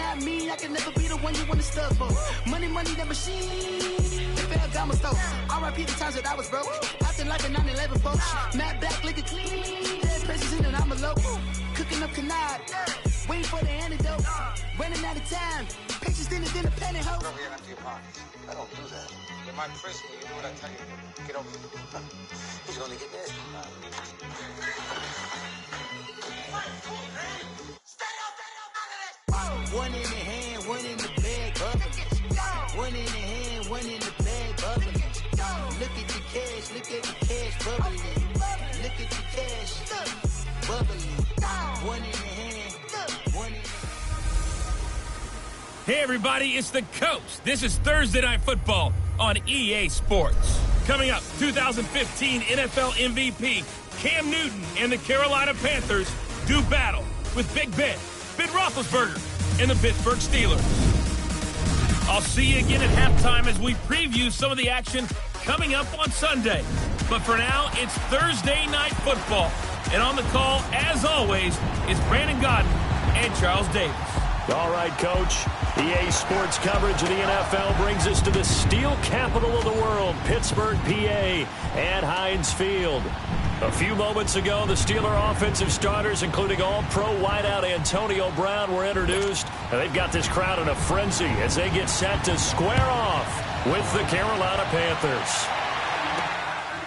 not me, I can never be the one you want to stuff for. Money, that machine. The fair gamma store. R.I.P. the times that I was broke. Acting like a 9/11 folks. Matte black, liquor clean. Dead places in and I'm a local. Cooking up canard. Waiting for the antidote. Running out of time. Patience thinner than a pantyhose. Over here, empty your pockets. I don't do that. You're my principal. You do what I tell you. Get over here. He's gonna get this. One in the hand, one in the bag, bubbling. One in the hand, one in the bag, bubbling. Look at the cash, look at the cash, bubbling. Look at the cash, bubbling. One in the hand, one in the Hey, everybody, it's the Coach. This is Thursday Night Football on EA Sports. Coming up, 2015 NFL MVP Cam Newton and the Carolina Panthers do battle with Big Ben Roethlisberger, and the Pittsburgh Steelers. I'll see you again at halftime as we preview some of the action coming up on Sunday. But for now, it's Thursday Night Football. And on the call, as always, is Brandon Godden and Charles Davis. All right, Coach. EA Sports coverage of the NFL brings us to the steel capital of the world, Pittsburgh, PA, at Heinz Field. A few moments ago, the Steeler offensive starters, including all-pro wideout Antonio Brown, were introduced. And they've got this crowd in a frenzy as they get set to square off with the Carolina Panthers.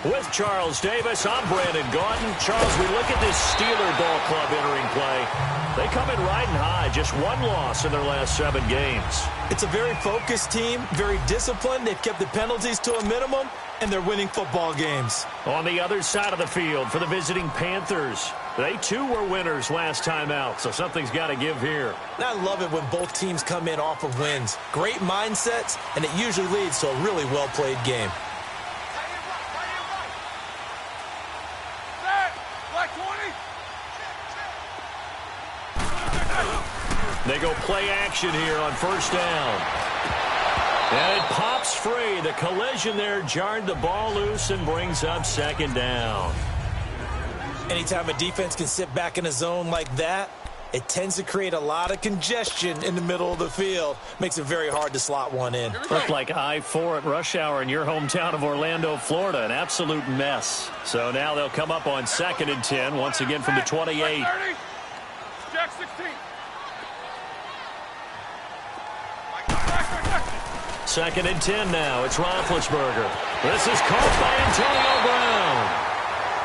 With Charles Davis, I'm Brandon Gaudin. Charles, we look at this Steeler ball club entering play. They come in riding high, just one loss in their last 7 games. It's a very focused team, very disciplined. They've kept the penalties to a minimum, and they're winning football games. On the other side of the field for the visiting Panthers, they too were winners last time out, so something's got to give here. And I love it when both teams come in off of wins. Great mindsets, and it usually leads to a really well-played game. They go play action here on first down. And it pops free. The collision there jarred the ball loose and brings up second down. Anytime a defense can sit back in a zone like that, it tends to create a lot of congestion in the middle of the field. Makes it very hard to slot one in. Looked like I-4 at rush hour in your hometown of Orlando, Florida. An absolute mess. So now they'll come up on 2nd and 10, once again from the 28. Jack 16. 2nd and 10 now. It's Roethlisberger. This is caught by Antonio Brown.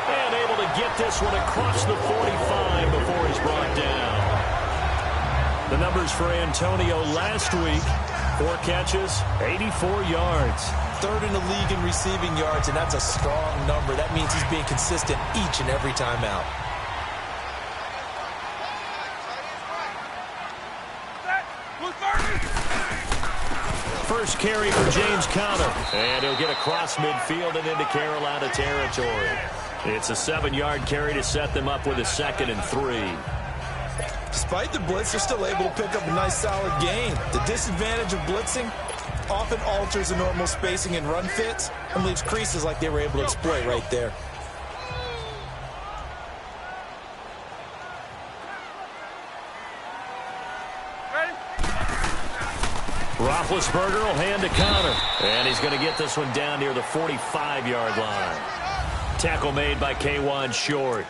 And able to get this one across the 45 before he's brought down. The numbers for Antonio last week: 4 catches, 84 yards. 3rd in the league in receiving yards, and that's a strong number. That means he's being consistent each and every time out. First carry for James Conner. And he'll get across midfield and into Carolina territory. It's a 7-yard carry to set them up with a 2nd and 3. Despite the blitz, they're still able to pick up a nice solid gain. The disadvantage of blitzing often alters the normal spacing and run fits and leaves creases like they were able to exploit right there. Roethlisberger will hand to Conner. And he's going to get this one down near the 45-yard line. Tackle made by K'Wan Short.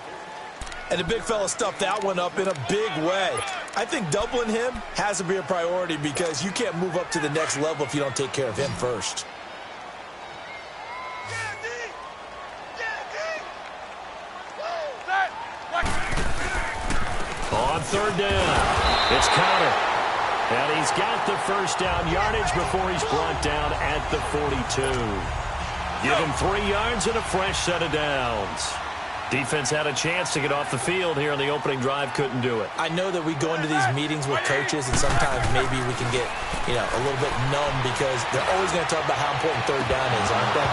And the big fella stuffed that one up in a big way. I think doubling him has to be a priority because you can't move up to the next level if you don't take care of him first. On 3rd down, it's Conner. And he's got the first down yardage before he's brought down at the 42. Give him 3 yards and a fresh set of downs. Defense had a chance to get off the field here on the opening drive, couldn't do it. I know that we go into these meetings with coaches, and sometimes maybe we can get, a little bit numb because they're always going to talk about how important 3rd down is, aren't they?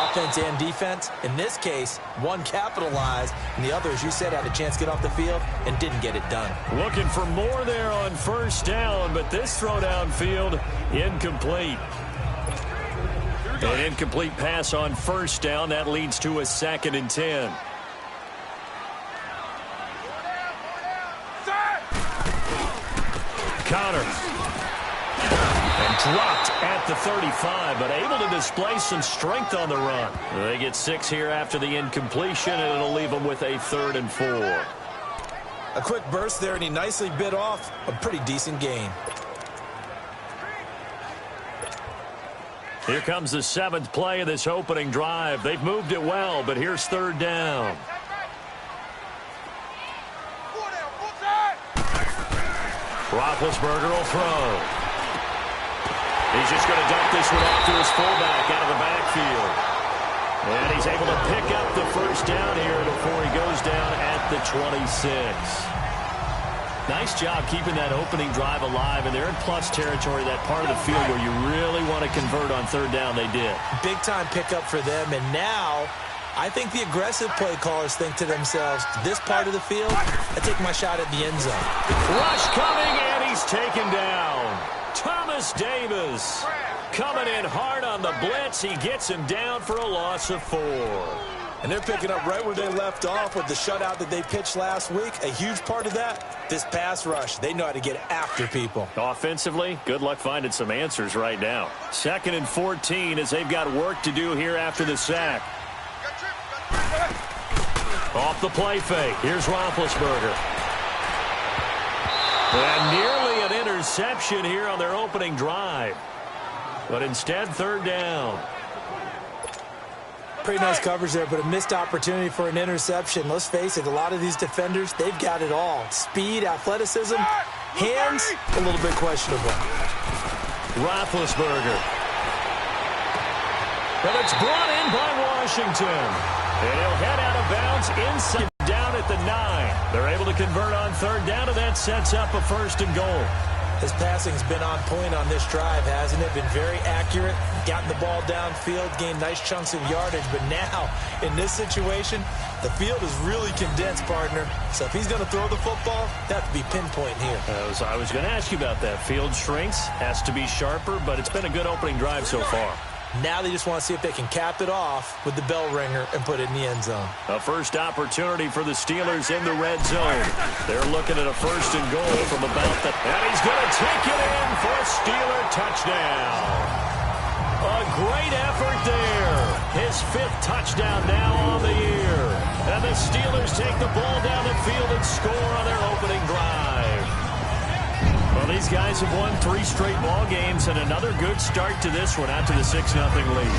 Offense and defense. In this case, one capitalized, and the other, as you said, had a chance to get off the field and didn't get it done. Looking for more there on first down, but this throw downfield, incomplete. An incomplete pass on first down. That leads to a 2nd and 10. Connor. And dropped at the 35, but able to display some strength on the run. They get 6 here after the incompletion, and it'll leave them with a 3rd and 4. A quick burst there, and he nicely bit off a pretty decent gain. Here comes the 7th play of this opening drive. They've moved it well, but here's 3rd down. Roethlisberger will throw. He's just going to dump this one off to his fullback out of the backfield. And he's able to pick up the 1st down here before he goes down at the 26. Nice job keeping that opening drive alive, and they're in plus territory, that part of the field where you really want to convert on 3rd down. They did. Big-time pickup for them, and now I think the aggressive play callers think to themselves, this part of the field, I take my shot at the end zone. Rush coming, and he's taken down. Thomas Davis coming in hard on the blitz. He gets him down for a loss of 4. And they're picking up right where they left off with the shutout that they pitched last week. A huge part of that, this pass rush. They know how to get after people. Offensively, good luck finding some answers right now. 2nd and 14 as they've got work to do here after the sack. Off the play fake. Here's Roethlisberger. And nearly an interception here on their opening drive. But instead, 3rd down. Pretty nice coverage there, but a missed opportunity for an interception. Let's face it, a lot of these defenders, they've got it all. Speed, athleticism, hands, a little bit questionable. Roethlisberger. But it's brought in by Washington. And he'll head out of bounds inside down at the 9. They're able to convert on 3rd down, and that sets up a 1st and goal. His passing's been on point on this drive, hasn't it? Been very accurate, gotten the ball downfield, gained nice chunks of yardage. But now, in this situation, the field is really condensed, partner. So if he's going to throw the football, that have to be pinpoint here. I was going to ask you about that. Field shrinks, has to be sharper, but it's been a good opening drive so far. Now they just want to see if they can cap it off with the bell ringer and put it in the end zone. A first opportunity for the Steelers in the red zone. They're looking at a 1st and goal from about the... And he's going to take it in for a Steeler touchdown. A great effort there. His 5th touchdown now on the year. And the Steelers take the ball down the field and score on their opening drive. Well, these guys have won 3 straight ball games, and another good start to this one out to the 6-0 lead.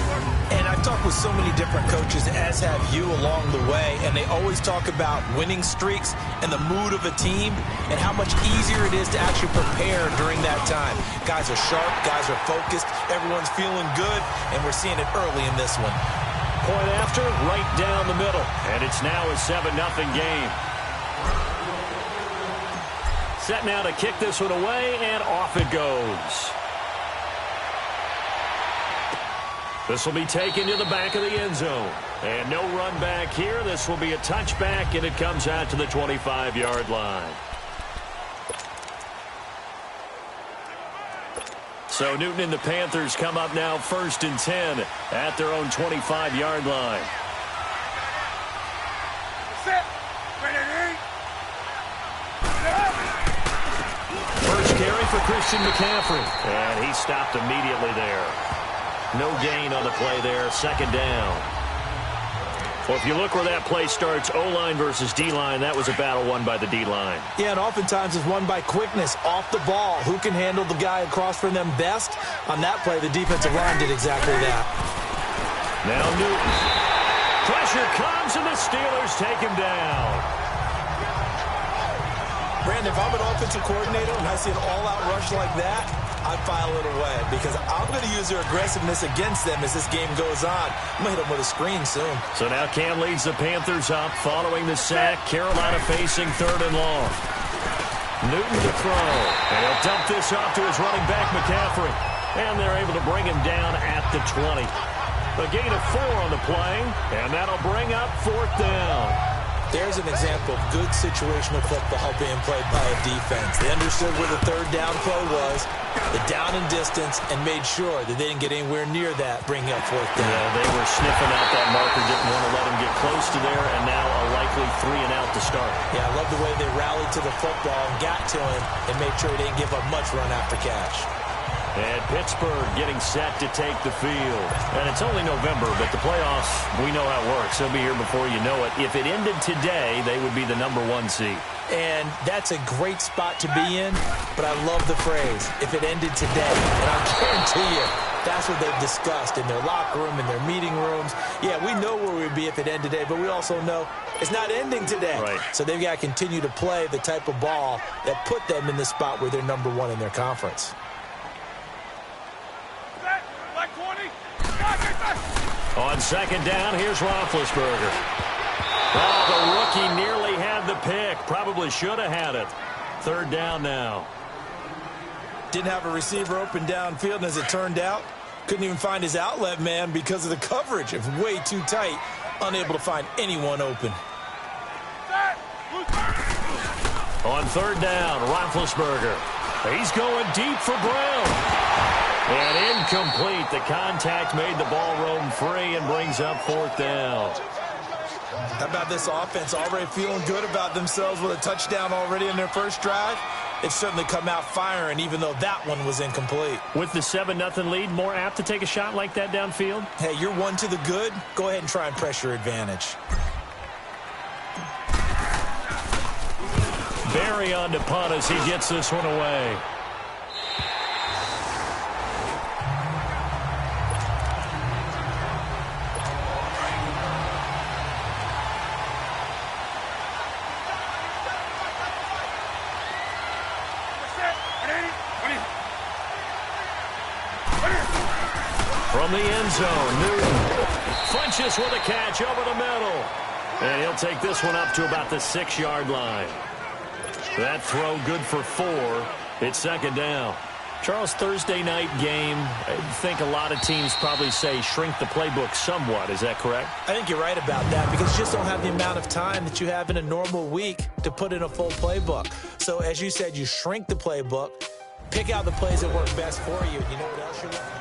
And I've talked with so many different coaches, as have you along the way, and they always talk about winning streaks and the mood of a team and how much easier it is to actually prepare during that time. Guys are sharp, guys are focused, everyone's feeling good, and we're seeing it early in this one. Point after, right down the middle, and it's now a 7-0 game. Set now to kick this one away, and off it goes. This will be taken to the back of the end zone. And no run back here. This will be a touchback, and it comes out to the 25-yard line. So Newton and the Panthers come up now 1st and 10 at their own 25-yard line. First carry for Christian McCaffrey. And he stopped immediately there. No gain on the play there. 2nd down. Well, if you look where that play starts, O-line versus D-line, that was a battle won by the D-line. Yeah, and oftentimes it's won by quickness off the ball. Who can handle the guy across from them best? On that play, the defensive line did exactly that. Now Newton. Pressure comes, and the Steelers take him down. Brandon, if I'm an offensive coordinator and I see an all-out rush like that, I file it away because I'm going to use their aggressiveness against them as this game goes on. I'm going to hit them with a screen soon. So now Cam leads the Panthers up following the sack. Carolina facing 3rd and long. Newton to throw. And he'll dump this off to his running back, McCaffrey. And they're able to bring him down at the 20. A gain of 4 on the play, and that'll bring up 4th down. There's an example of good situational football being played by a defense. They understood where the 3rd down play was. the down and distance and made sure that they didn't get anywhere near that, bringing up fourth down. Yeah, they were sniffing out that marker, didn't want to let him get close to there, and now a likely 3 and out to start. Yeah, I love the way they rallied to the football and got to him and made sure he didn't give up much run after catch. And Pittsburgh getting set to take the field. And it's only November, but the playoffs, we know how it works. They'll be here before you know it. If it ended today, they would be the #1 seed. And that's a great spot to be in, but I love the phrase, if it ended today. And I guarantee you, that's what they've discussed in their locker room, in their meeting rooms. Yeah, we know where we'd be if it ended today, but we also know it's not ending today. Right. So they've got to continue to play the type of ball that put them in the spot where they're #1 in their conference. On second down, here's Roethlisberger. Oh, the rookie nearly had the pick. Probably should have had it. Third down now. Didn't have a receiver open downfield, and as it turned out, couldn't even find his outlet man because of the coverage. It was way too tight, unable to find anyone open. On third down, Roethlisberger. He's going deep for Brown. And incomplete. The contact made the ball roam free and brings up fourth down. How about this offense already feeling good about themselves with a touchdown already in their first drive? They've certainly come out firing, even though that one was incomplete. With the 7-0 lead, more apt to take a shot like that downfield? Hey, you're one to the good. Go ahead and try and press your advantage. Barry on to punt as he gets this one away. From the end zone, Newton flinches with a catch over the middle. And he'll take this one up to about the 6-yard line. That throw good for 4. It's second down. Charles, Thursday night game, I think a lot of teams probably say shrink the playbook somewhat. Is that correct? I think you're right about that because you just don't have the amount of time that you have in a normal week to put in a full playbook. So as you said, you shrink the playbook, pick out the plays that work best for you. You know what else you're looking at?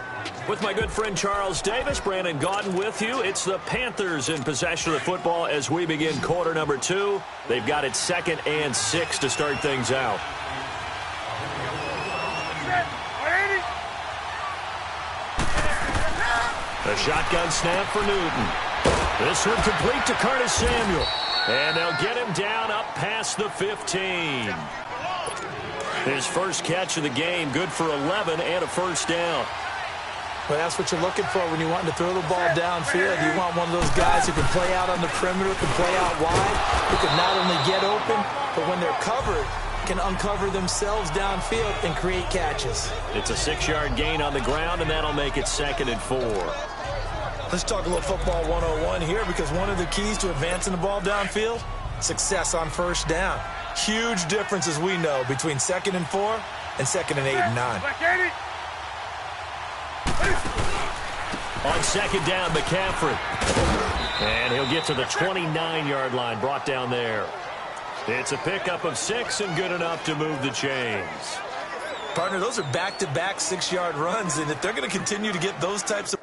With my good friend Charles Davis, Brandon Gaudin with you. It's the Panthers in possession of the football as we begin quarter number 2. They've got it 2nd and 6 to start things out. A shotgun snap for Newton. This one complete to Curtis Samuel. And they'll get him down up past the 15. His first catch of the game, good for 11 and a first down. Well, that's what you're looking for when you want to throw the ball downfield. You want one of those guys who can play out on the perimeter, can play out wide, who can not only get open, but when they're covered, can uncover themselves downfield and create catches. It's a 6-yard gain on the ground, and that'll make it 2nd and 4. Let's talk a little football 101 here because one of the keys to advancing the ball downfield, success on first down. Huge difference, as we know, between 2nd and 4 and 2nd and 8 and 9. On second down, McCaffrey. And he'll get to the 29-yard line, brought down there. It's a pickup of 6 and good enough to move the chains. Partner, those are back-to-back 6-yard runs, and if they're going to continue to get those types of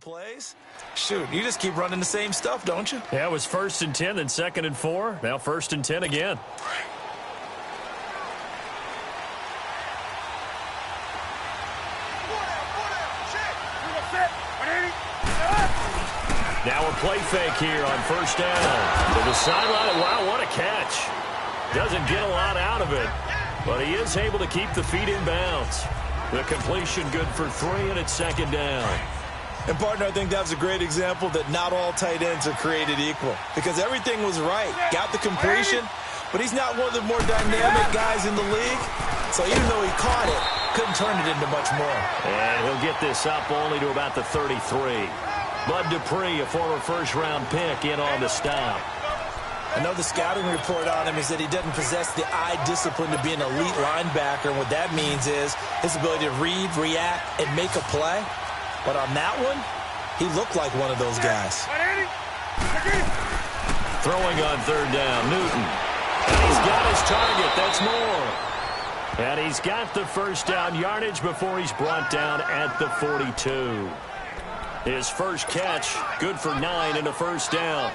plays. Shoot, you just keep running the same stuff, don't you? Yeah, it was 1st and 10, then 2nd and 4. Now 1st and 10 again. Now a play fake here on 1st down. To the sideline. Wow, what a catch. Doesn't get a lot out of it, but he is able to keep the feet in bounds. The completion good for 3, and it's 2nd down. And, partner, I think that was a great example that not all tight ends are created equal, because everything was right. Got the completion, but he's not one of the more dynamic guys in the league. So even though he caught it, couldn't turn it into much more. And he'll get this up only to about the 33. Bud Dupree, a former first-round pick, in on the stop. I know the scouting report on him is that he doesn't possess the eye discipline to be an elite linebacker. And what that means is his ability to read, react, and make a play. But on that one, he looked like one of those guys. Throwing on 3rd down, Newton. And he's got his target. That's more. And he's got the 1st down yardage before he's brought down at the 42. His first catch, good for 9 and a 1st down.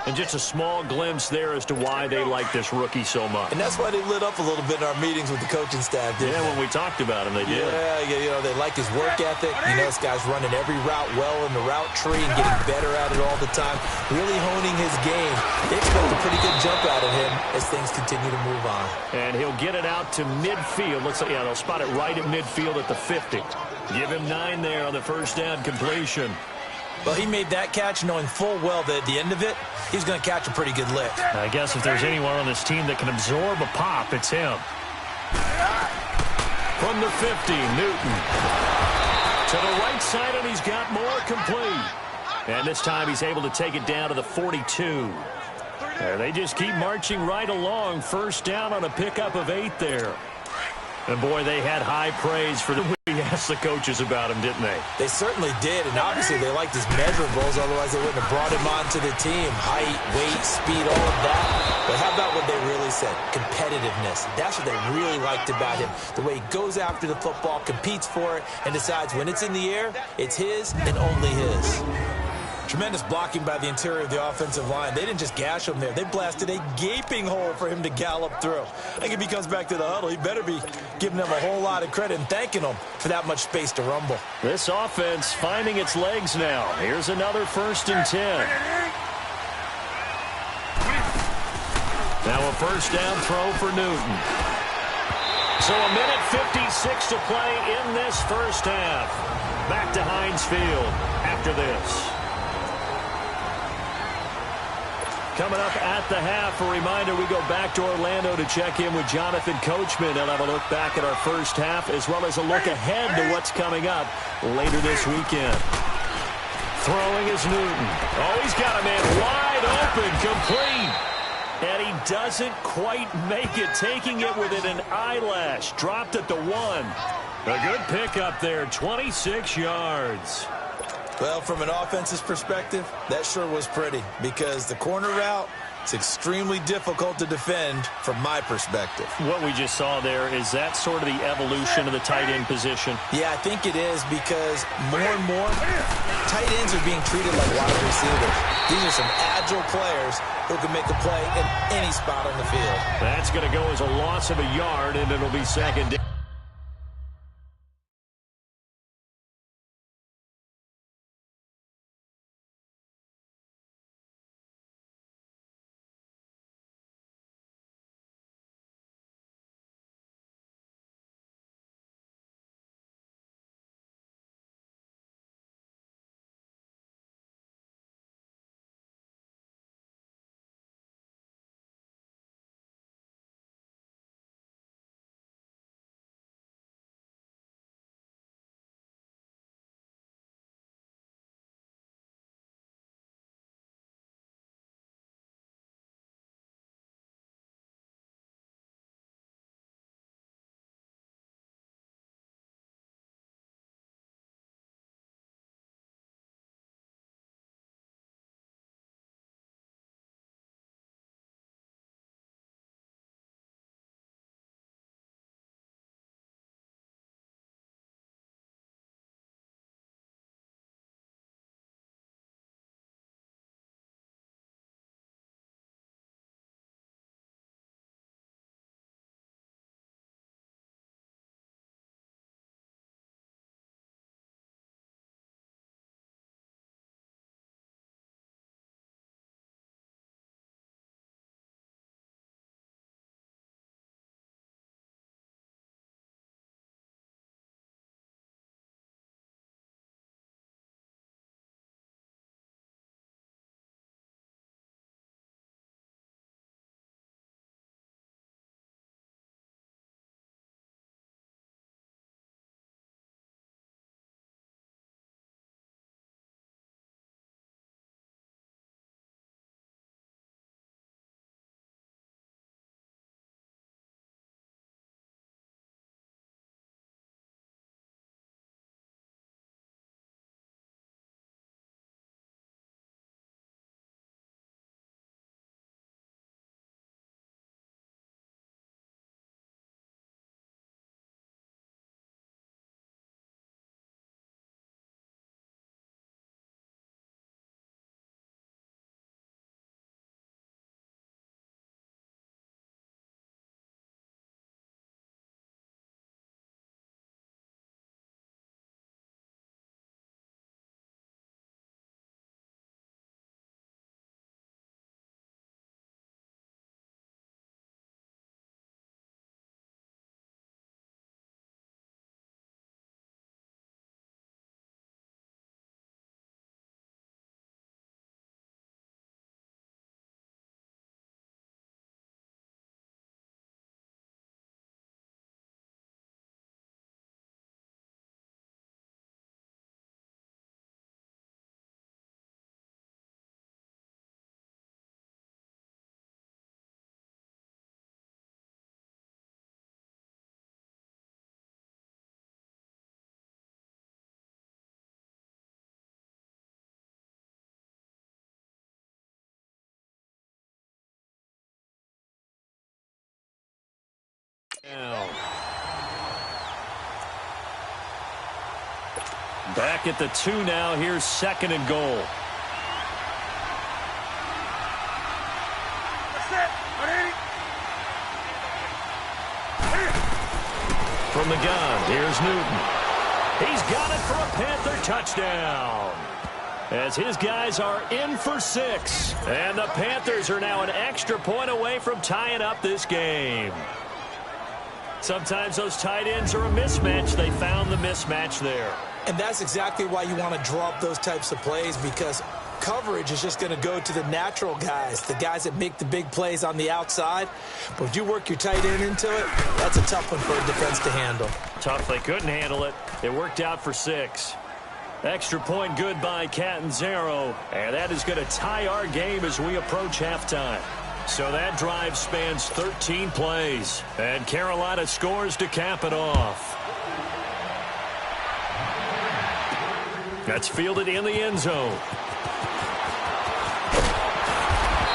And just a small glimpse there as to why they like this rookie so much. And that's why they lit up a little bit in our meetings with the coaching staff, didn't they? When we talked about him, they did. Yeah, they like his work ethic. You know, this guy's running every route well in the route tree and getting better at it all the time, really honing his game. They expect a pretty good jump out of him as things continue to move on. And he'll get it out to midfield. Looks like, they'll spot it right at midfield at the 50. Give him 9 there on the 1st down completion. Well, he made that catch knowing full well that at the end of it, he's going to catch a pretty good lick. I guess if there's anyone on this team that can absorb a pop, it's him. From the 50, Newton. To the right side, and he's got more complete. And this time he's able to take it down to the 42. They just keep marching right along. 1st down on a pickup of 8 there. And, boy, they had high praise for the way he asked the coaches about him, didn't they? They certainly did, and obviously they liked his measurables, otherwise they wouldn't have brought him onto the team. Height, weight, speed, all of that. But how about what they really said? Competitiveness. That's what they really liked about him. The way he goes after the football, competes for it, and decides when it's in the air, it's his and only his. Tremendous blocking by the interior of the offensive line. They didn't just gash him there. They blasted a gaping hole for him to gallop through. I think if he comes back to the huddle, he better be giving them a whole lot of credit and thanking them for that much space to rumble. This offense finding its legs now. Here's another 1st and 10. Now a 1st down throw for Newton. So a minute 56 to play in this 1st half. Back to Heinz Field after this. Coming up at the half, a reminder, we go back to Orlando to check in with Jonathan Coachman. He'll have a look back at our 1st half as well as a look ahead to what's coming up later this weekend. Throwing is Newton. Oh, he's got a man wide open, complete. And he doesn't quite make it, taking it within an eyelash. Dropped at the 1. A good pickup there, 26 yards. Well, from an offensive perspective, that sure was pretty because the corner route is extremely difficult to defend from my perspective. What we just saw there, is that sort of the evolution of the tight end position? Yeah, I think it is because more and more tight ends are being treated like wide receivers. These are some agile players who can make a play in any spot on the field. That's going to go as a loss of a yard, and it'll be 2nd down. Back at the 2 now. Here's 2nd and goal. From the gun, here's Newton. He's got it for a Panther touchdown. As his guys are in for 6. And the Panthers are now an extra point away from tying up this game. Sometimes those tight ends are a mismatch. They found the mismatch there. And that's exactly why you want to draw up those types of plays, because coverage is just going to go to the natural guys, the guys that make the big plays on the outside. But if you work your tight end into it, that's a tough one for a defense to handle. Tough. They couldn't handle it. It worked out for 6. Extra point good by Catanzaro. And that is going to tie our game as we approach halftime. So that drive spans 13 plays. And Carolina scores to cap it off. That's fielded in the end zone.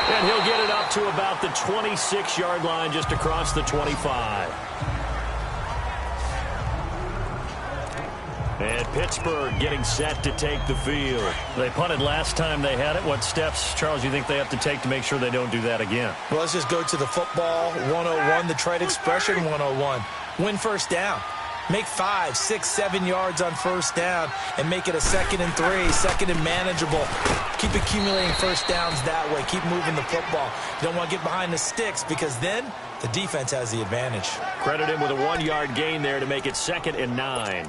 And he'll get it up to about the 26-yard line, just across the 25. And Pittsburgh getting set to take the field. They punted last time they had it. What steps, Charles, do you think they have to take to make sure they don't do that again? Well, let's just go to the football 101, the trade expression 101. Win first down. Make 5, 6, 7 yards on first down and make it a 2nd and 3, 2nd and manageable. Keep accumulating first downs that way. Keep moving the football. You don't want to get behind the sticks, because then the defense has the advantage. Credit him with a 1-yard gain there to make it 2nd and 9.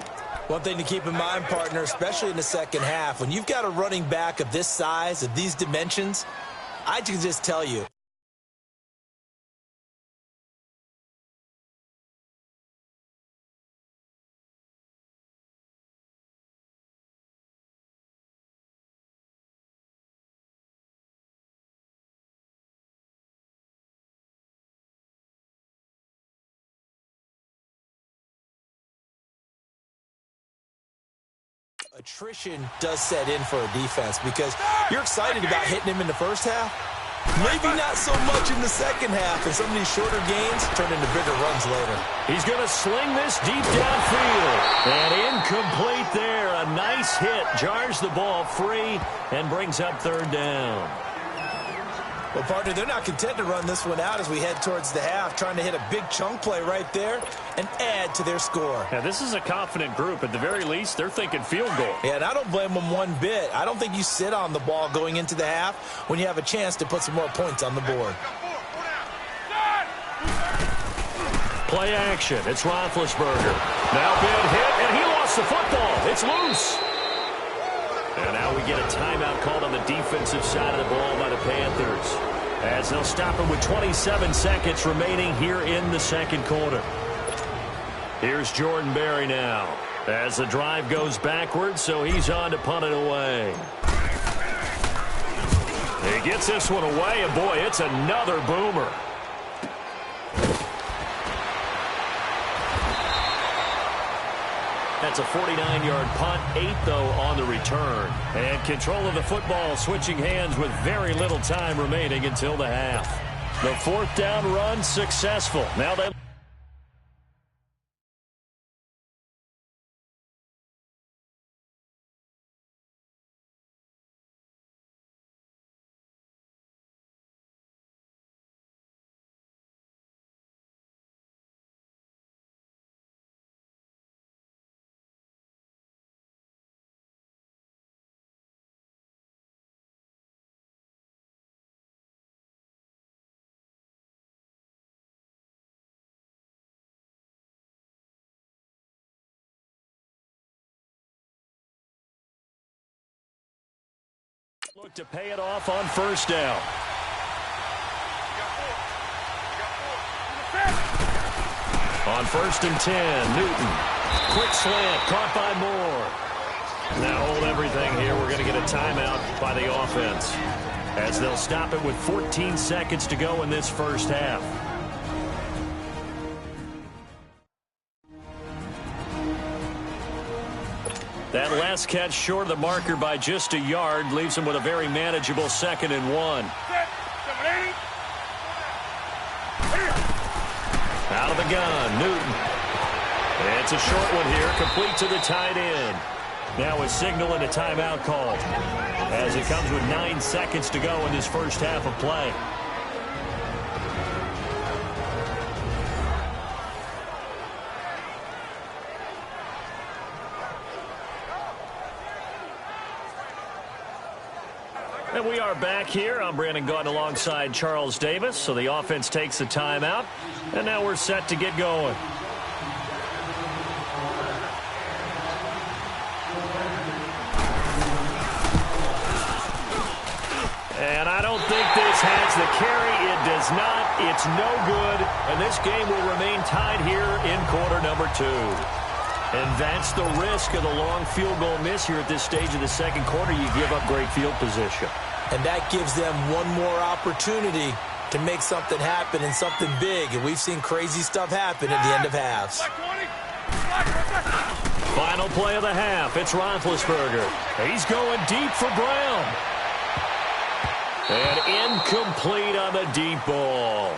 One thing to keep in mind, partner, especially in the second half, when you've got a running back of this size, of these dimensions, I can just tell you, attrition does set in for a defense, because you're excited about hitting him in the first half. Maybe not so much in the second half, and some of these shorter gains turn into bigger runs later. He's going to sling this deep downfield. And incomplete there. A nice hit. Jars the ball free and brings up 3rd down. Well, partner, they're not content to run this one out as we head towards the half, trying to hit a big chunk play right there and add to their score. Now, this is a confident group. At the very least, they're thinking field goal. Yeah, and I don't blame them one bit. I don't think you sit on the ball going into the half when you have a chance to put some more points on the board. Play action. It's Roethlisberger. Now big hit, and he lost the football. It's loose. And now we get a timeout called on the defensive side of the ball by the Panthers, as they'll stop it with 27 seconds remaining here in the second quarter. Here's Jordan Berry now, as the drive goes backwards, so he's on to punt it away. He gets this one away, and boy, it's another boomer. That's a 49-yard punt, 8 though on the return. And control of the football switching hands with very little time remaining until the half. The 4th down run successful. Now they look to pay it off on first down. On 1st and 10, Newton. Quick slant, caught by Moore. Now hold everything here. We're going to get a timeout by the offense, as they'll stop it with 14 seconds to go in this first half. That last catch short of the marker by just a yard leaves him with a very manageable 2nd and 1. Out the gun, Newton. It's a short one here, complete to the tight end. Now a signal and a timeout call as it comes with 9 seconds to go in this first half of play. And we are back here. I'm Brandon Gaudin alongside Charles Davis. So the offense takes a timeout, and now we're set to get going. And I don't think this has the carry. It does not. It's no good. And this game will remain tied here in quarter number 2. And that's the risk of the long field goal miss here at this stage of the second quarter. You give up great field position. And that gives them one more opportunity to make something happen and something big. And we've seen crazy stuff happen at the end of halves. Final play of the half. It's Roethlisberger. He's going deep for Brown. And incomplete on the deep ball.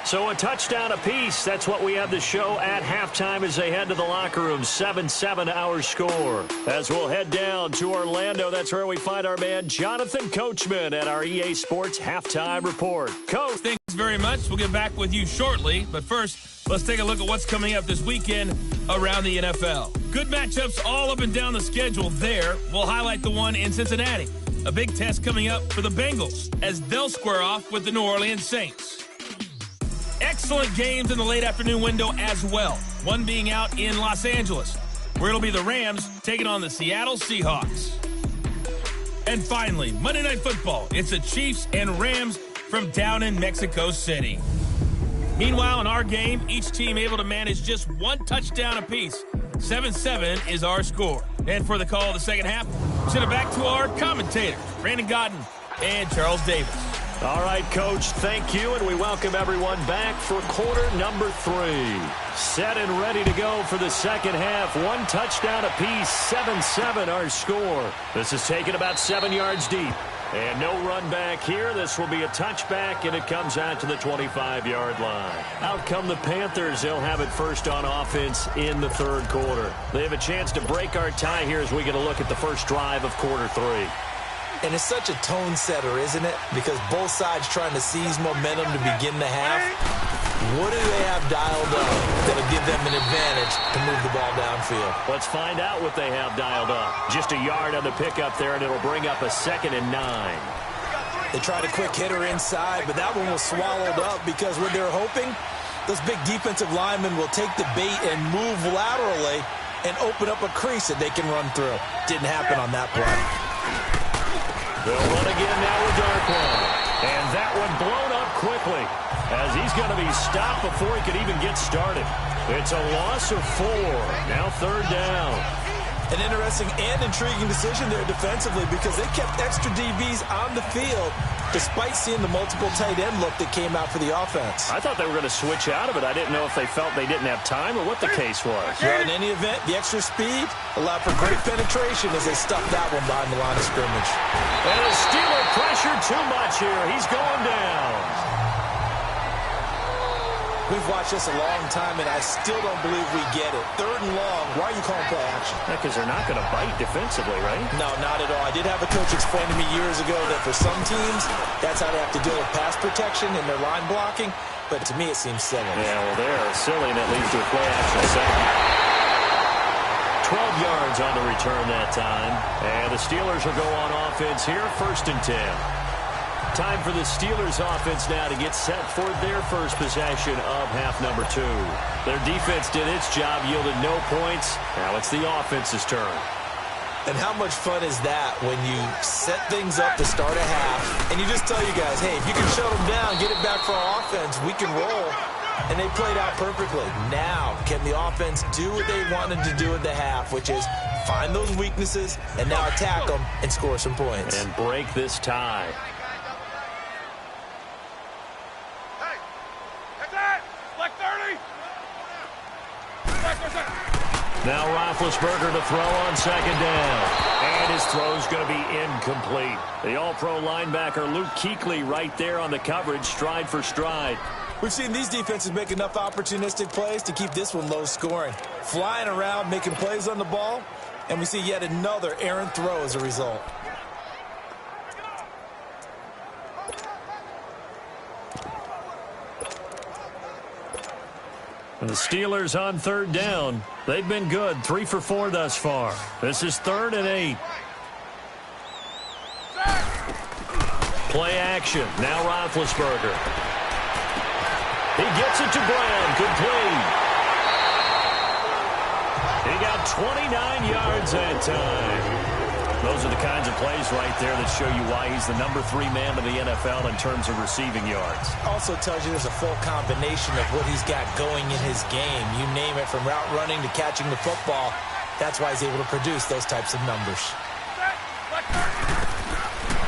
So a touchdown apiece. That's what we have to show at halftime as they head to the locker room. 7-7 our score. As we'll head down to Orlando, that's where we find our man Jonathan Coachman at our EA Sports Halftime Report. Coach. Thanks very much. We'll get back with you shortly. But first, let's take a look at what's coming up this weekend around the NFL. Good matchups all up and down the schedule there. We'll highlight the one in Cincinnati. A big test coming up for the Bengals as they'll square off with the New Orleans Saints. Excellent games in the late afternoon window as well. One being out in Los Angeles, where it'll be the Rams taking on the Seattle Seahawks. And finally, Monday Night Football. It's the Chiefs and Rams from down in Mexico City. Meanwhile, in our game, each team able to manage just one touchdown apiece. 7-7 is our score. And for the call of the second half, send it back to our commentators, Brandon Gaudin and Charles Davis. All right, Coach, thank you, and we welcome everyone back for quarter number 3. Set and ready to go for the second half. One touchdown apiece, 7-7 our score. This is taken about 7 yards deep. And no run back here. This will be a touchback, and it comes out to the 25-yard line. Out come the Panthers. They'll have it first on offense in the third quarter. They have a chance to break our tie here as we get a look at the first drive of quarter 3. And it's such a tone setter, isn't it? Because both sides trying to seize momentum to begin the half. What do they have dialed up that'll give them an advantage to move the ball downfield? Let's find out what they have dialed up. Just a yard on the pickup there, and it'll bring up a 2nd and 9. They tried a quick hitter inside, but that one was swallowed up because when they're hoping, those big defensive linemen will take the bait and move laterally and open up a crease that they can run through. Didn't happen on that play. They'll run again now with Darkwan. And that one blown up quickly as he's going to be stopped before he could even get started. It's a loss of 4. Now 3rd down. An interesting and intriguing decision there defensively because they kept extra DBs on the field despite seeing the multiple tight end look that came out for the offense. I thought they were going to switch out of it. I didn't know if they felt they didn't have time or what the case was. Well, in any event, the extra speed allowed for great penetration as they stuffed that one behind the line of scrimmage. And a Steeler pressure too much here. He's going down. We've watched this a long time, and I still don't believe we get it. 3rd and long. Why are you calling play action? Because they're not going to bite defensively, right? No, not at all. I did have a coach explain to me years ago that for some teams, that's how they have to deal with pass protection and their line blocking. But to me, it seems silly. Yeah, well, they're silly, and that leads to a play action second. 12 yards on the return that time. And the Steelers will go on offense here, 1st and 10. Time for the Steelers offense now to get set for their first possession of half number 2. Their defense did its job, yielded no points. Now it's the offense's turn. And how much fun is that when you set things up to start a half and you just tell you guys, hey, if you can shut them down, get it back for our offense, we can roll. And they played out perfectly. Now, can the offense do what they wanted to do at the half, which is find those weaknesses and now attack them and score some points. And break this tie. Now Roethlisberger to throw on 2nd down. And his throw's going to be incomplete. The all-pro linebacker Luke Kuechly right there on the coverage, stride for stride. We've seen these defenses make enough opportunistic plays to keep this one low scoring. Flying around, making plays on the ball, and we see yet another errant throw as a result. And the Steelers on third down. They've been good, 3 for 4 thus far. This is 3rd and 8. Play action. Now Roethlisberger. He gets it to Brown. Complete. He got 29 yards that time. Those are the kinds of plays right there that show you why he's the number 3 man in the NFL in terms of receiving yards. Also tells you there's a full combination of what he's got going in his game. You name it, from route running to catching the football. That's why he's able to produce those types of numbers.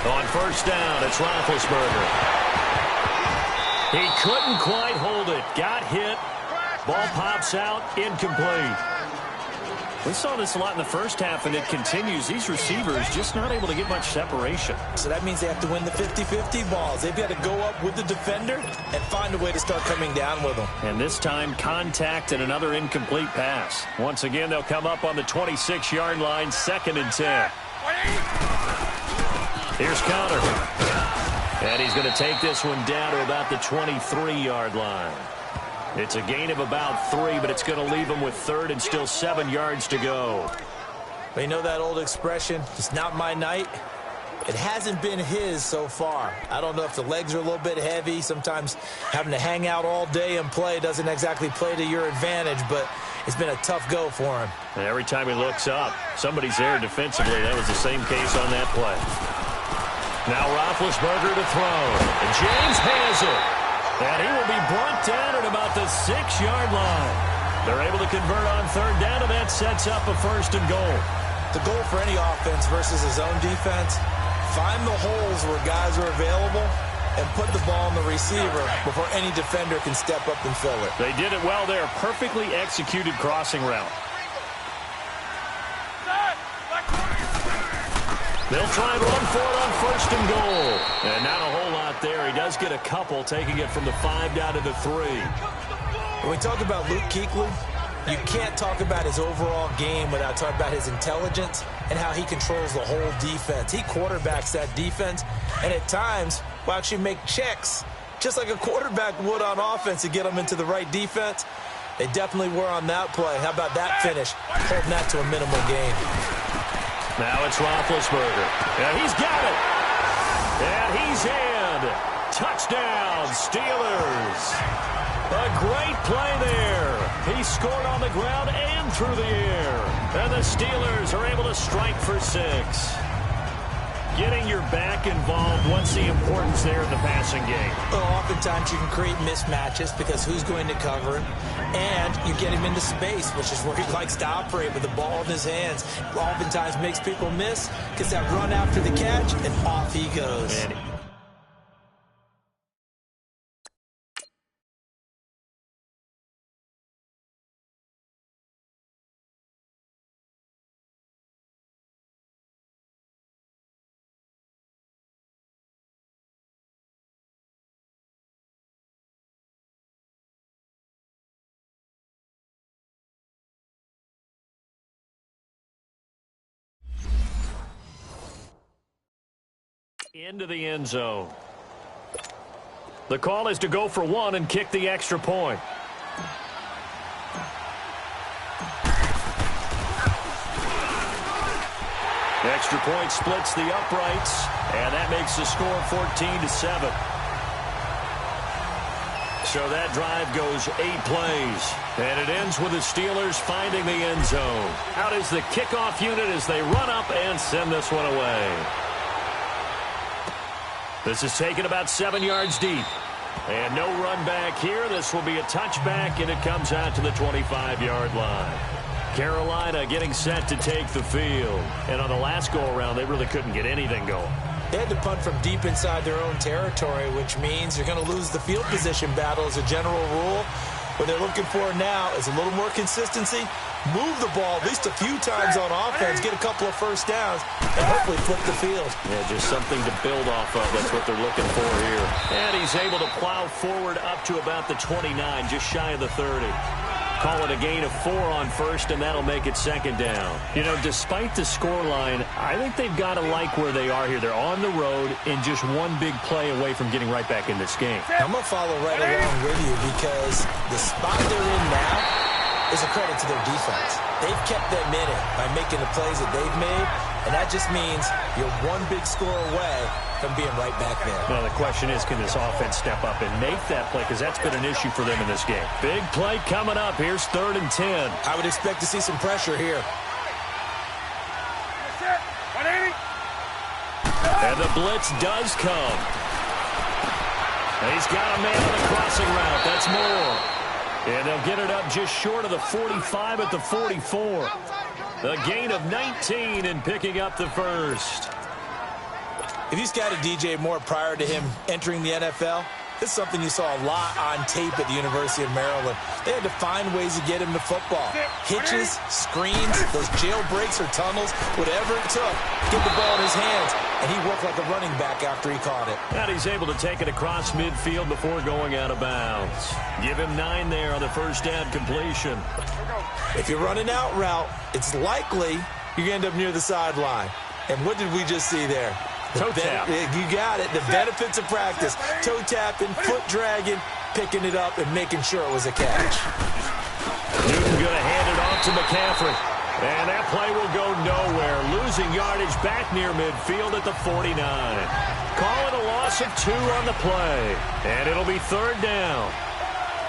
On first down, it's Roethlisberger. He couldn't quite hold it. Got hit. Ball pops out. Incomplete. We saw this a lot in the first half, and it continues. These receivers just not able to get much separation. So that means they have to win the 50-50 balls. They've got to go up with the defender and find a way to start coming down with them. And this time, contact and another incomplete pass. Once again, they'll come up on the 26-yard line, 2nd and 10. Here's Connor. And he's going to take this one down to about the 23-yard line. It's a gain of about 3, but it's going to leave him with 3rd and still 7 yards to go. But you know that old expression, it's not my night? It hasn't been his so far. I don't know if the legs are a little bit heavy. Sometimes having to hang out all day and play doesn't exactly play to your advantage, but it's been a tough go for him. And every time he looks up, somebody's there defensively. That was the same case on that play. Now Roethlisberger to throw. And James has it. And he will be brought down at about the 6-yard line. They're able to convert on third down, and that sets up a 1st and goal. The goal for any offense versus his own defense, find the holes where guys are available and put the ball on the receiver before any defender can step up and fill it. They did it well there. Perfectly executed crossing route. They'll try and run for it on 1st and goal. And not a whole lot there. He does get a couple, taking it from the 5 down to the 3. When we talk about Luke Kuechly, you can't talk about his overall game without talking about his intelligence and how he controls the whole defense. He quarterbacks that defense, and at times will actually make checks, just like a quarterback would on offense, to get them into the right defense. They definitely were on that play. How about that finish? Holding that to a minimal gain. Now it's Roethlisberger. And he's got it. And he's in. Touchdown, Steelers. A great play there. He scored on the ground and through the air. And the Steelers are able to strike for 6. Getting your back involved, what's the importance there in the passing game? Well, oftentimes you can create mismatches because who's going to cover him, and you get him into space, which is where he likes to operate with the ball in his hands. Oftentimes makes people miss, gets that run after the catch, and off he goes. And into the end zone. The call is to go for 1 and kick the extra point. The extra point splits the uprights, and that makes the score 14-7. So that drive goes 8 plays, and it ends with the Steelers finding the end zone. Out is the kickoff unit as they run up and send this one away. This is taken about 7 yards deep. And no run back here. This will be a touchback, and it comes out to the 25-yard line. Carolina getting set to take the field. And on the last go-around, they really couldn't get anything going. They had to punt from deep inside their own territory, which means you're going to lose the field position battle as a general rule. What they're looking for now is a little more consistency move the ball at least a few times on offense, get a couple of first downs, and hopefully flip the field. Yeah, just something to build off of. That's what they're looking for here. And he's able to plow forward up to about the 29, just shy of the 30. Call it a gain of 4 on first, and that'll make it second down. You know, despite the scoreline, I think they've got to like where they are here. They're on the road and just one big play away from getting right back in this game. I'm going to follow right along with you because the spot they're in now is a credit to their defense. They've kept them in it by making the plays that they've made, and that just means you're one big score away from being right back there. Now, the question is, can this offense step up and make that play? Because that's been an issue for them in this game. Big play coming up. Here's 3rd and 10. I would expect to see some pressure here. And the blitz does come. And he's got a man on the crossing route. That's Moore. And they'll get it up just short of the 45 at the 44. A gain of 19 and picking up the first. If you scouted DJ Moore prior to him entering the NFL, this is something you saw a lot on tape at the University of Maryland. They had to find ways to get him to football. Hitches, screens, those jailbreaks or tunnels, whatever it took, get the ball in his hands, and he worked like a running back after he caught it. And he's able to take it across midfield before going out of bounds. Give him 9 there on the first down completion. If you're running out route, it's likely you're going to end up near the sideline. And what did we just see there? Toe tap. You got it. The benefits of practice. Toe tapping, foot dragging, picking it up, and making sure it was a catch. Newton going to hand it off to McCaffrey. And that play will go nowhere. Losing yardage back near midfield at the 49. Call it a loss of 2 on the play. And it'll be 3rd down.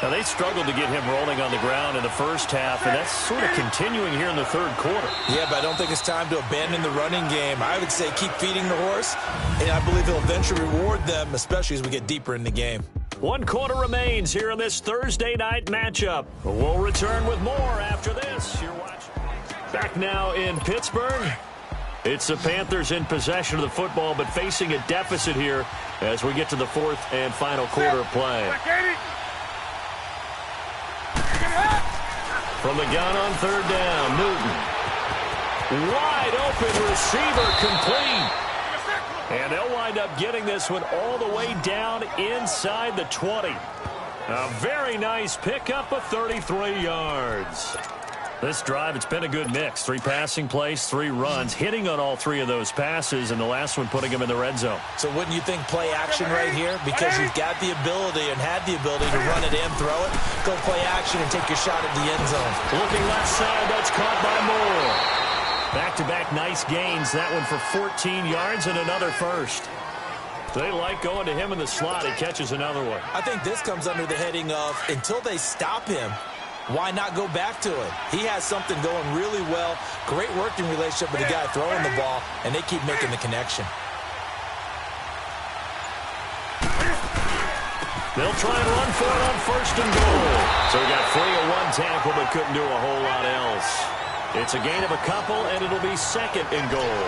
Now, they struggled to get him rolling on the ground in the first half, and that's sort of continuing here in the 3rd quarter. Yeah, but I don't think it's time to abandon the running game. I would say keep feeding the horse, and I believe he'll eventually reward them, especially as we get deeper in the game. 1 quarter remains here in this Thursday night matchup. We'll return with more after this. You're watching. Back now in Pittsburgh. It's the Panthers in possession of the football, but facing a deficit here as we get to the 4th and final quarter of play. From the gun on 3rd down, Newton. Wide open receiver complete. And they'll wind up getting this one all the way down inside the 20. A very nice pickup of 33 yards. This drive, it's been a good mix. 3 passing plays, 3 runs, hitting on all 3 of those passes, and the last one putting him in the red zone. So wouldn't you think play action right here? Because you've got the ability and had the ability to run it and throw it. Go play action and take your shot at the end zone. Looking left side, that's caught by Moore. Back-to-back nice gains. That one for 14 yards and another first. They like going to him in the slot. He catches another one. I think this comes under the heading of until they stop him, why not go back to it? He has something going really well. Great working relationship with the guy throwing the ball, and they keep making the connection. They'll try and run for it on 1st and goal. So he got free of 1 tackle, but couldn't do a whole lot else. It's a gain of a couple, and it'll be 2nd and goal.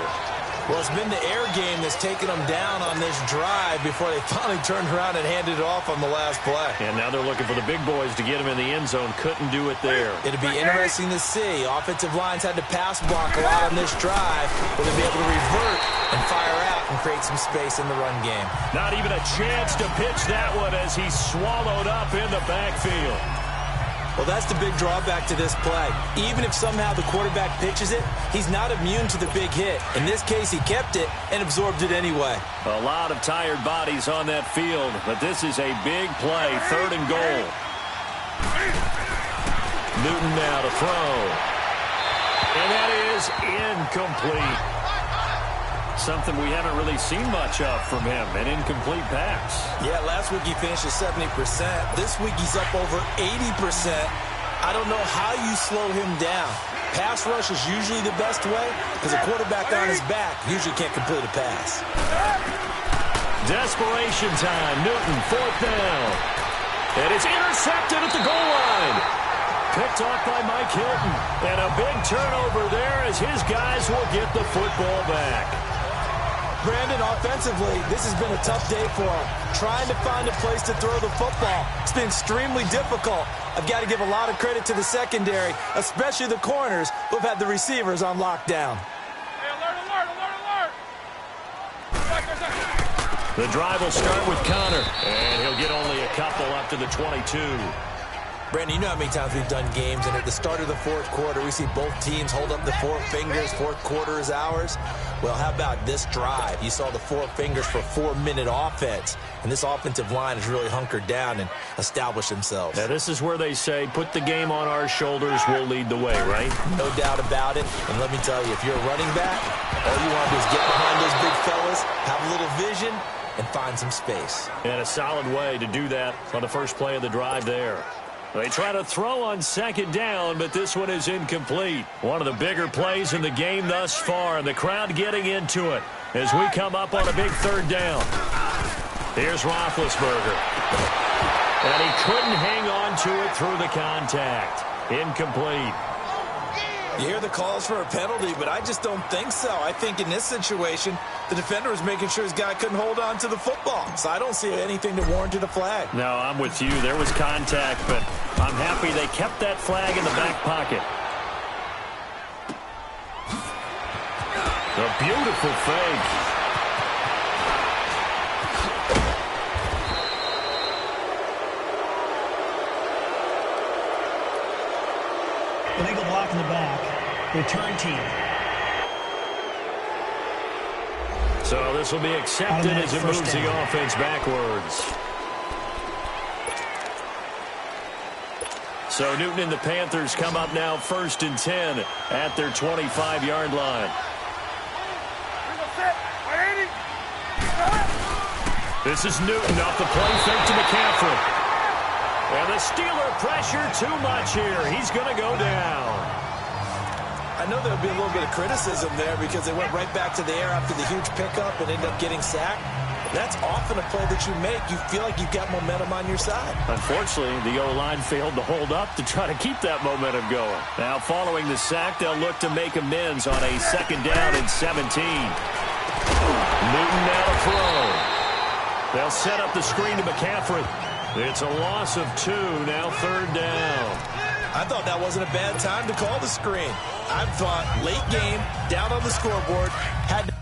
Well, it's been the air game that's taken them down on this drive before they finally turned around and handed it off on the last play. And now they're looking for the big boys to get him in the end zone. Couldn't do it there. It'll be interesting to see. Offensive lines had to pass block a lot on this drive. Will they be able to revert and fire out and create some space in the run game? Not even a chance to pitch that one as he's swallowed up in the backfield. Well, that's the big drawback to this play. Even if somehow the quarterback pitches it, he's not immune to the big hit. In this case, he kept it and absorbed it anyway. A lot of tired bodies on that field, but this is a big play, 3rd and goal. Newton now to throw. And that is incomplete. Something we haven't really seen much of from him, an incomplete pass. Yeah, last week he finished at 70%. This week he's up over 80%. I don't know how you slow him down. Pass rush is usually the best way because a quarterback on his back usually can't complete a pass. Desperation time. Newton, 4th down. And it's intercepted at the goal line. Picked off by Mike Hilton. And a big turnover there as his guys will get the football back. Brandon, offensively, this has been a tough day for him. Trying to find a place to throw the football. It's been extremely difficult. I've got to give a lot of credit to the secondary, especially the corners who have had the receivers on lockdown. Hey, alert, alert, alert, alert! The drive will start with Connor, and he'll get only a couple up to the 22. Brandon, you know how many times we've done games, and at the start of the fourth quarter, we see both teams hold up the four fingers, fourth quarter is ours. Well, how about this drive? You saw the four fingers for 4-minute offense, and this offensive line has really hunkered down and established themselves. Now, this is where they say, put the game on our shoulders, we'll lead the way, right? No doubt about it, and let me tell you, if you're a running back, all you want to do is get behind those big fellas, have a little vision, and find some space. And a solid way to do that on the first play of the drive there. They try to throw on second down, but this one is incomplete. One of the bigger plays in the game thus far, and the crowd getting into it as we come up on a big third down. Here's Roethlisberger. And he couldn't hang on to it through the contact. Incomplete. You hear the calls for a penalty, but I just don't think so. I think in this situation, the defender was making sure his guy couldn't hold on to the football. So I don't see anything to warrant a flag. No, I'm with you. There was contact, but I'm happy they kept that flag in the back pocket. A beautiful fake. Illegal block in the back. Return team. So this will be accepted as it moves the offense backwards. So Newton and the Panthers come up now 1st and 10 at their 25-yard line. This is Newton off the play fake to McCaffrey. And the Steeler pressure too much here. He's going to go down. I know there'll be a little bit of criticism there because they went right back to the air after the huge pickup and ended up getting sacked. That's often a play that you make. You feel like you've got momentum on your side. Unfortunately, the O-line failed to hold up to try to keep that momentum going. Now, following the sack, they'll look to make amends on a 2nd down and 17. Newton now to throw. They'll set up the screen to McCaffrey. It's a loss of 2, now 3rd down. I thought that wasn't a bad time to call the screen. I thought late game, down on the scoreboard, had to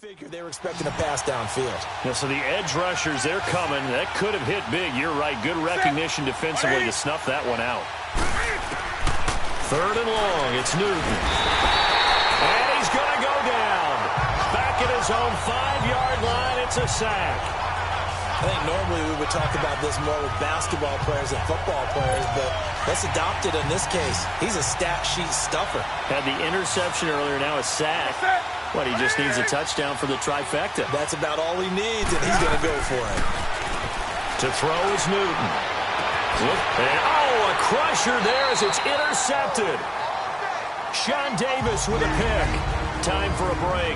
figure they were expecting a pass downfield. Yeah, so the edge rushers, they're coming. That could have hit big. You're right. Good recognition defensively to snuff that one out. 3rd and long. It's Newton. And he's going to go down. Back at his own 5-yard line. It's a sack. I think normally we would talk about this more with basketball players and football players, but let's adopt it in this case. He's a stat sheet stuffer. Had the interception earlier, now a sack. What, he just needs a touchdown for the trifecta. That's about all he needs, and he's going to go for it. To throw is Newton. And, a crusher there as it's intercepted. Sean Davis with a pick. Time for a break.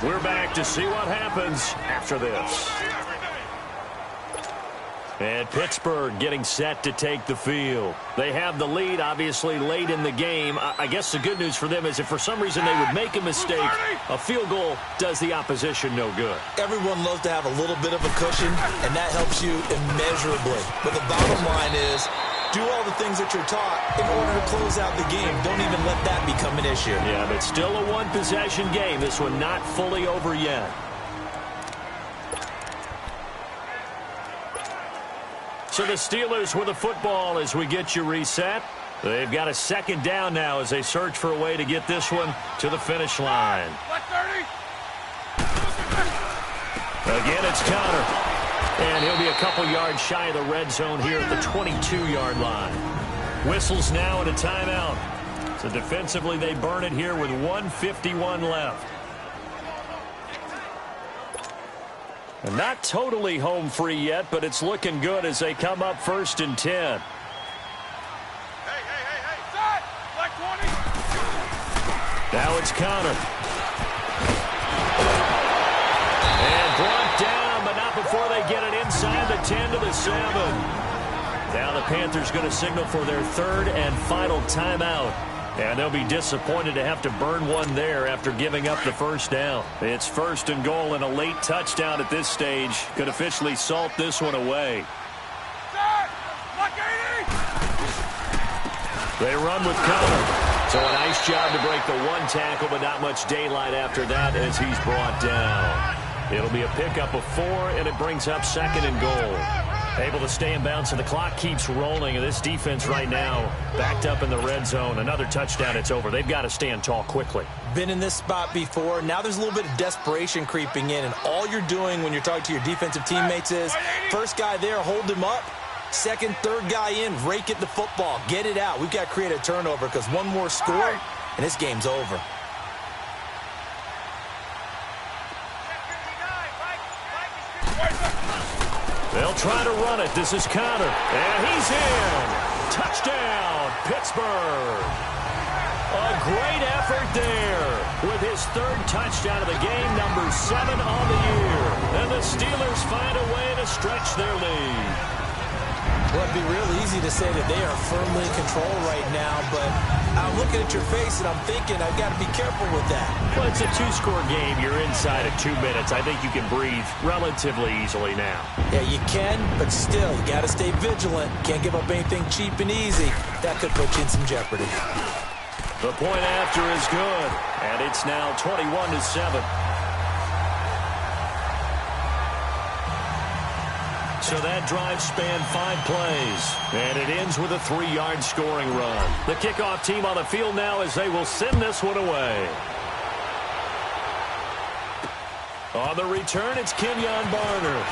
We're back to see what happens after this. And Pittsburgh getting set to take the field. They have the lead, obviously, late in the game. I guess the good news for them is if for some reason they would make a mistake, a field goal does the opposition no good. Everyone loves to have a little bit of a cushion, and that helps you immeasurably. But the bottom line is, do all the things that you're taught in order to close out the game. Don't even let that become an issue. Yeah, but still a one-possession game. This one not fully over yet. So the Steelers with the football as we get you reset. They've got a 2nd down now as they search for a way to get this one to the finish line. Again, it's Connor. And he'll be a couple yards shy of the red zone here at the 22-yard line. Whistles now and a timeout. So defensively, they burn it here with 1:51 left. And not totally home free yet, but it's looking good as they come up 1st and 10. Hey, side, black 20. Now it's Connor. And brought down, but not before they get it inside the 10 to the 7. Now the Panthers going to signal for their third and final timeout. And they'll be disappointed to have to burn one there after giving up the first down. It's first and goal and a late touchdown at this stage could officially salt this one away. They run with Connor. So a nice job to break the one tackle, but not much daylight after that as he's brought down. It'll be a pickup of 4, and it brings up second and goal. Able to stay in bounds, and the clock keeps rolling. And this defense right now backed up in the red zone. Another touchdown, it's over. They've got to stand tall quickly. Been in this spot before. Now there's a little bit of desperation creeping in, and all you're doing when you're talking to your defensive teammates is first guy there, hold him up. Second, third guy in, rake it the football. Get it out. We've got to create a turnover because one more score, and this game's over. They'll try to run it. This is Connor. And he's in. Touchdown, Pittsburgh. A great effort there with his third touchdown of the game, number 7 on the year. And the Steelers find a way to stretch their lead. Well, it'd be real easy to say that they are firmly in control right now, but I'm looking at your face and I'm thinking I've got to be careful with that. Well, it's a 2-score game. You're inside of 2 minutes. I think you can breathe relatively easily now. Yeah, you can, but still, you got to stay vigilant. Can't give up anything cheap and easy. That could put you in some jeopardy. The point after is good, and it's now 21-7. So that drive spanned 5 plays, and it ends with a 3-yard scoring run. The kickoff team on the field now as they will send this one away. On the return, it's Kenyon Barner.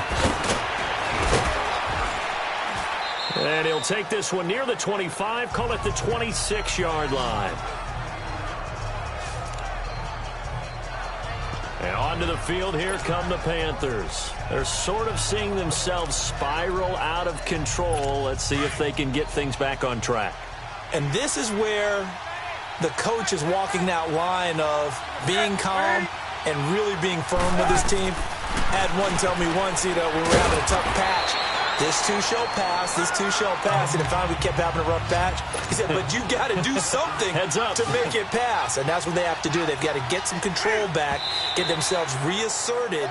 And he'll take this one near the 25, call it the 26-yard line. And onto the field, here come the Panthers. They're sort of seeing themselves spiral out of control. Let's see if they can get things back on track. And this is where the coach is walking that line of being calm and really being firm with his team. Had one tell me once, when we were having a tough patch, this too shall pass, this too shall pass. And if finally we kept having a rough patch, he said, but you got to do something to make it pass. And that's what they have to do. They've got to get some control back, get themselves reasserted,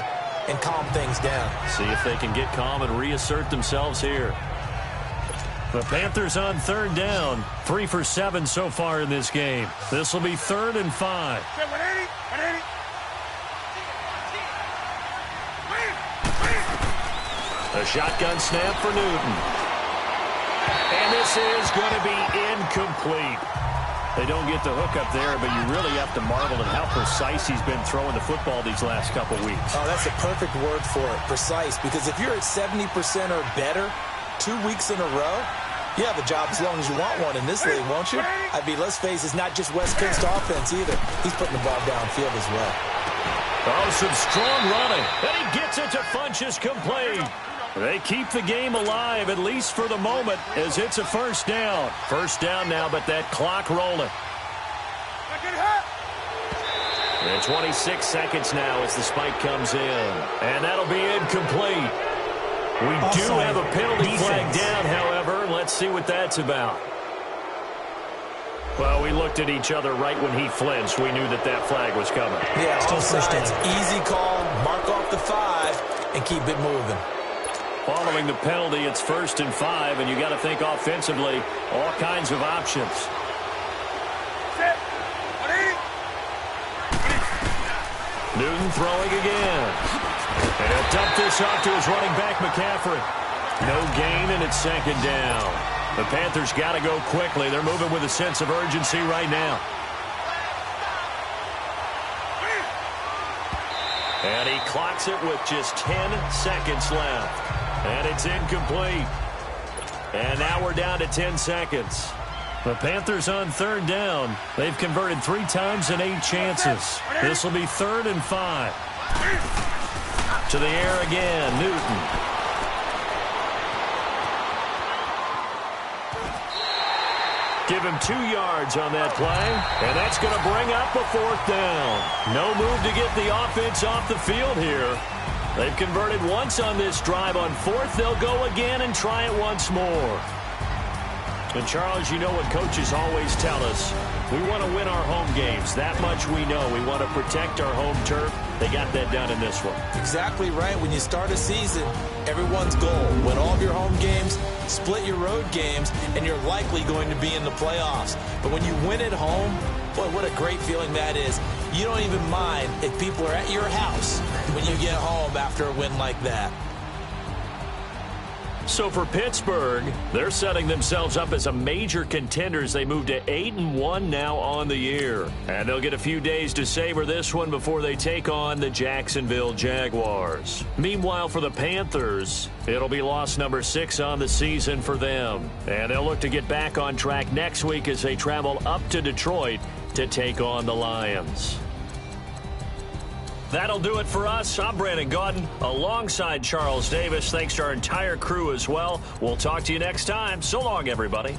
and calm things down. See if they can get calm and reassert themselves here. The Panthers on third down. 3 for 7 so far in this game. This will be 3rd and 5. A shotgun snap for Newton. And this is going to be incomplete. They don't get the hook up there, but you really have to marvel at how precise he's been throwing the football these last couple weeks. Oh, that's a perfect word for it, precise. Because if you're at 70% or better 2 weeks in a row, you have a job as long as you want one in this league, won't you? I mean, let's face it, it's not just West Coast offense either. He's putting the ball downfield as well. Oh, some strong running. And he gets it to Funchess complete. They keep the game alive, at least for the moment, as it's a first down. First down now, but that clock rolling. And 26 seconds now as the spike comes in. And that'll be incomplete. We do have a penalty flag down, however. Let's see what that's about. Well, we looked at each other right when he flinched. We knew that that flag was coming. Yeah, offsides. Easy call. Mark off the 5 and keep it moving. Following the penalty, it's 1st and 5, and you got to think offensively, all kinds of options. Newton throwing again. And he'll dump this off to his running back, McCaffrey. No gain, and it's 2nd down. The Panthers got to go quickly. They're moving with a sense of urgency right now. And he clocks it with just 10 seconds left. And it's incomplete. And now we're down to 10 seconds. The Panthers on 3rd down. They've converted 3 times in 8 chances. This will be 3rd and 5. To the air again, Newton. Give him 2 yards on that play, and that's going to bring up a 4th down. No move to get the offense off the field here. They've converted once on this drive. On 4th, they'll go again and try it once more. And, Charles, you know what coaches always tell us. We want to win our home games. That much we know. We want to protect our home turf. They got that done in this one. Exactly right. When you start a season, everyone's goal, win all of your home games, split your road games, and you're likely going to be in the playoffs. But when you win at home, boy, what a great feeling that is. You don't even mind if people are at your house when you get home after a win like that. So for Pittsburgh, they're setting themselves up as a major contender as they move to 8-1 now on the year. And they'll get a few days to savor this one before they take on the Jacksonville Jaguars. Meanwhile, for the Panthers, it'll be loss number 6 on the season for them. And they'll look to get back on track next week as they travel up to Detroit to take on the Lions. That'll do it for us. I'm Brandon Gaudin alongside Charles Davis. Thanks to our entire crew as well. We'll talk to you next time. So long, everybody.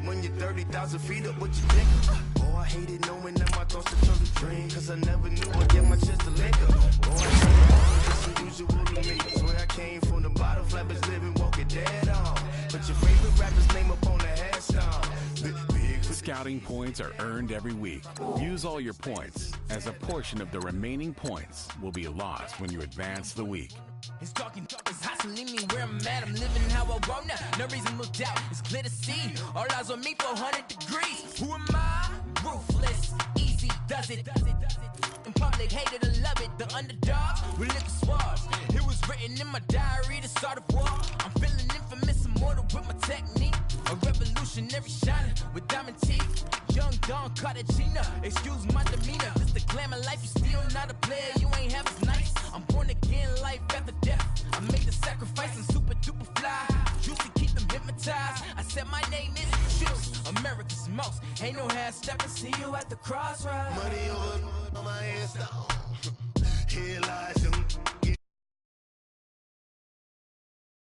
When you're 30,000 feet up, what you think? Oh, I hated knowing that my thoughts to turn to dream, cause I never knew I'd get my chance to link up. Oh, I tell you, it's unusual to me. Swear I came from the bottom, flappers living, walking dead on. Put your favorite rapper's name up on the headstone. Scouting points are earned every week. Use all your points, as a portion of the remaining points will be lost when you advance the week. It's talking, it's hustling me where I'm at. I'm living how I want now. No reason to look out. It's clear to see. All eyes on me for 100 degrees. Who am I? Ruthless. Easy does it. In public, hated or love it. The underdogs with liquor swabs. It was written in my diary to start a war. I'm feeling infamous, immortal with my technique. A revolutionary shining with diamond teeth. Young Don Cartagena. Excuse my demeanor. This the glamour life. You still not a player. You ain't half as nice. I'm born again, life after death. I made the sacrifice, I'm super duper fly. Used to keep them hypnotized. I said my name is Juice, America's most. Ain't no half stepping, see you at the crossroads. Money over my headstone. Here lies young